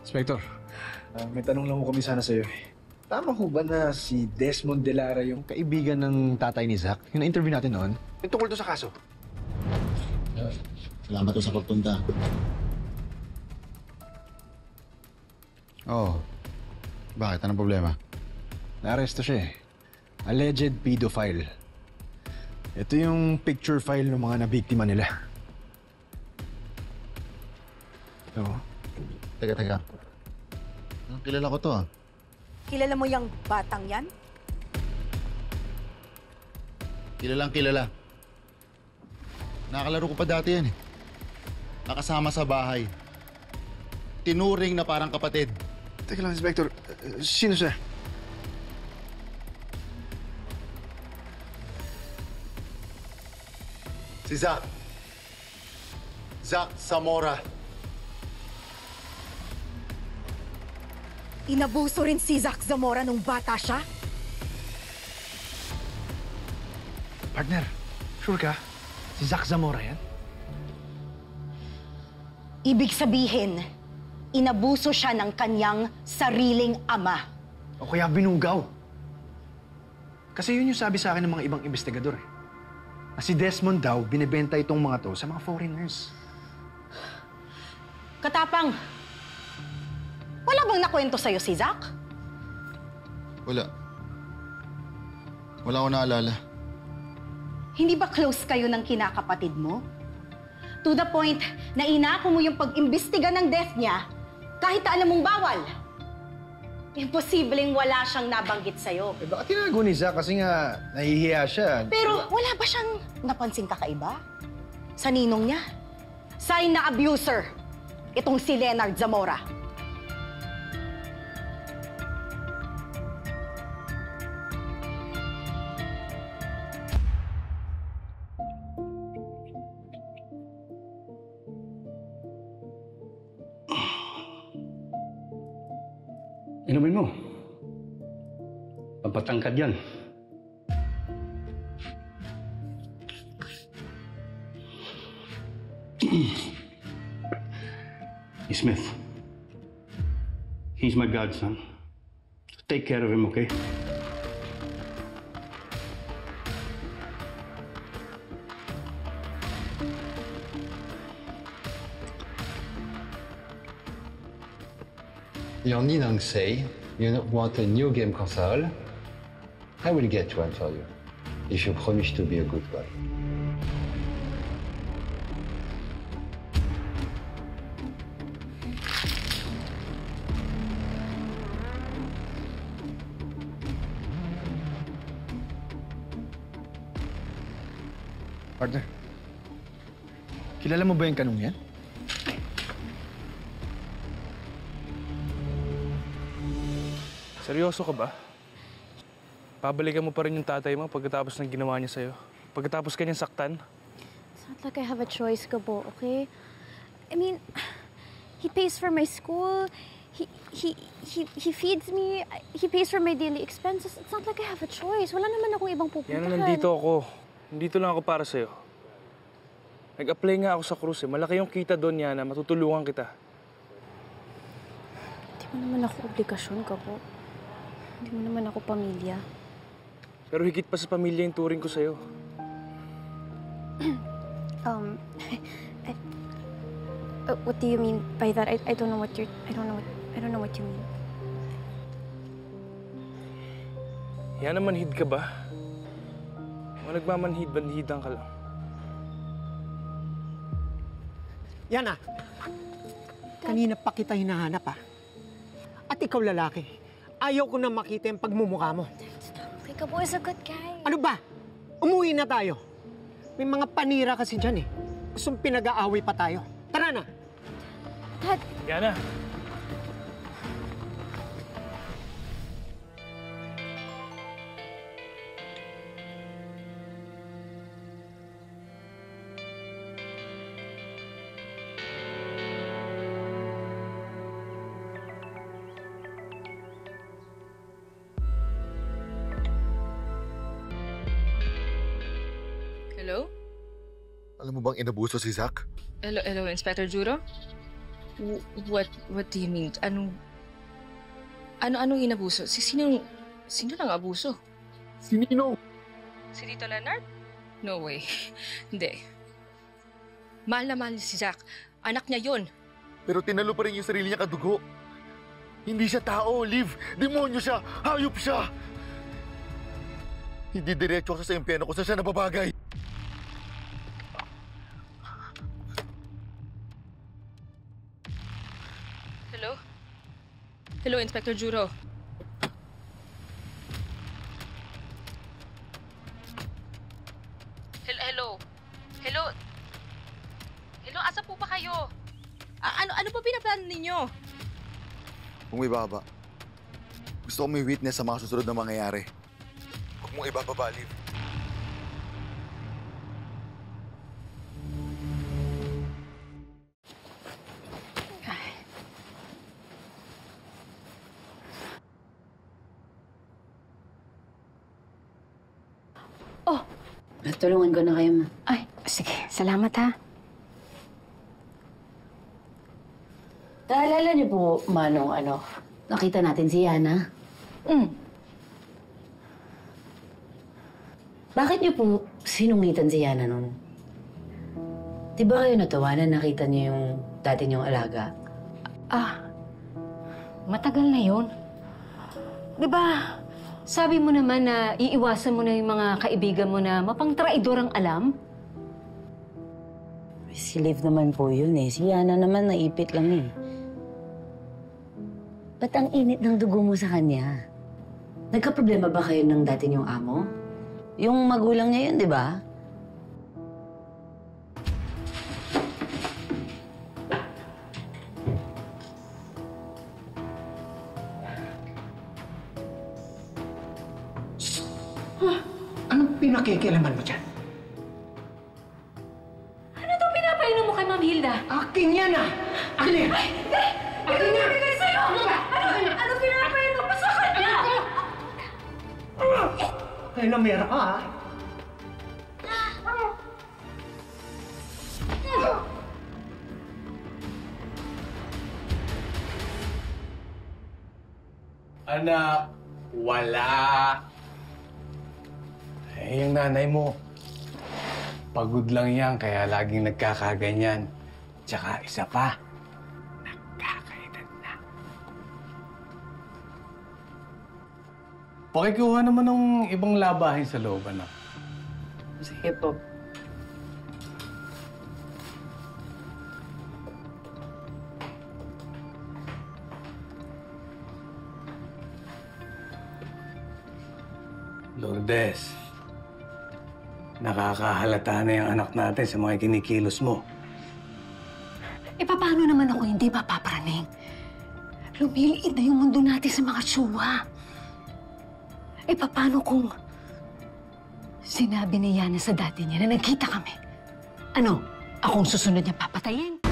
Inspector, may tanong lang ko kami sana sa'yo. Tama ho ba na si Desmond De Lara yung kaibigan ng tatay ni Zach? Yung na-interview natin noon? Yung tungkol to sa kaso? Salamat po sa pagpunta. Oo. Bakit? Anong problema? Naaresto siya eh. Alleged pedophile. Ito yung picture file ng mga nabiktima nila. Oo. Teka. Kilala ko to ah. Kilala mo yung batang yan? Kilala. Nakakalaro ko pa dati yan eh. Nakasama sa bahay. Tinuring na parang kapatid. Teka lang, Inspector. Sino siya? Si Zach. Zach Zamora. Inabuso rin si Zach Zamora nung bata siya? Partner, sure ka? Si Zach Zamora yan? Ibig sabihin, inabuso siya ng kanyang sariling ama. O kaya binugaw. Kasi yun yung sabi sa akin ng mga ibang investigador eh. Na si Desmond daw, binibenta itong mga to sa mga foreigners. Katapang, wala bang nakwento sa'yo si Zach? Wala ko naalala. Hindi ba close kayo ng kinakapatid mo? To the point na inako mo yung pag-imbestiga ng death niya kahit alam mong bawal. Imposibleng wala siyang nabanggit sa'yo. Eh baka tinago ni Zach kasi nga nahihiya siya. Pero wala ba siyang napansing kakaiba? Sa ninong niya? Sign na abuser, itong si Leonard Zamora. Inumin mo. Pampatangkad yan. Smith. He's my godson. Take care of him, okay? Your Ninang say you want a new game console. I will get one for you, if you promise to be a good boy. Partner, kilala mo ba yung kanong yan? Seryoso ka ba? Pabalikan mo pa rin yung tatay mo pagkatapos ng ginawa niya sa'yo? Pagkatapos kanyang saktan? It's not like I have a choice, Gabo, okay? I mean, he pays for my school, he feeds me, he pays for my daily expenses. It's not like I have a choice. Wala naman akong ibang pupuntahan. Yan na, nandito ako. Nandito lang ako para sa'yo. Nag-apply nga ako sa cruise eh. Malaki yung kita doon yan na matutulungan kita. Hindi mo naman ako obligasyon, Gabo. Hindi mo naman ako pamilya. Pero higit pa sa pamilya yung turing ko sa'yo. What do you mean by that? I don't know what you're... I don't know what you mean. Yan na manhid ka ba? O nagmamanhid-banhidan ka lang? Yana, kanina pa kita hinahanap ah. At ikaw lalaki, ayaw ko na makita yung pagmumukha mo. Okay, Gabo is a good guy. Ano ba? Umuwi na tayo. May mga panira kasi dyan eh. Gustong pinag-aaway pa tayo. Tara na! Dad! Yana! Hello? Alam mo bang inabuso si Zach? Hello, Inspector Juro? What do you mean? Anong inabuso? Sino nang abuso? Si Ninong! Si Tito Leonard? No way. Hindi. Mahal na mahal si Jack. Anak niya yun. Pero tinalo pa rin yung sarili niya kadugo. Hindi siya tao, Liv. Demonyo siya. Hayop siya. Hindi diretso ako sa impyerno kung saan siya nababagay. Hello? Hello, Inspector Juro. Hello? Hello, asa po ba kayo? Ano ba pinaplano ninyo? Kung ibaba, gusto ko may witness sa mga susunod na mangyayari. Huwag mong ibababa, Liv. Tulungan ko na kayo, ma. Ay, sige. Salamat, ha? Naalala niyo po, Manong, nakita natin si Yana? Bakit niyo po sinungitan si Yana nun? Di ba kayo natawa na nakita niyo yung dati niyong alaga? Matagal na yun. Di ba, sabi mo naman na iiwasan mo na yung mga kaibigan mo na mapang-traidor ang alam? Si Liv naman po yun eh. Si Yana naman naipit lang eh. Ba't ang init ng dugo mo sa kanya? Nagka-problema ba kayo ng dati niyong amo? Yung magulang niya yun, di ba? Anong pinakikialaman mo dyan? Ano to pinapainom mo kay Ma'am Hilda? Akin yan ah! Akin yan! Ay, hindi! Akin yan! Bigay sa'yo! Ano pinapainom mo sa kanya? Kaya namera ka ah! Anak, wala. Eh, yung nanay mo, pagod lang yan, kaya laging nagkakaganyan. Tsaka isa pa, nagkakaedad na. Pakikuha naman ng ibang labahin sa loob, anak. Sige po. Lourdes, nakakahalata na yung anak natin sa mga kinikilos mo. Eh, paano naman ako hindi mapapraning? Lumiliit na yung mundo natin sa mga tsuwa. Eh, paano kung sinabi ni Yana sa dati niya na nagkita kami? Ano, akong susunod niya papatayin?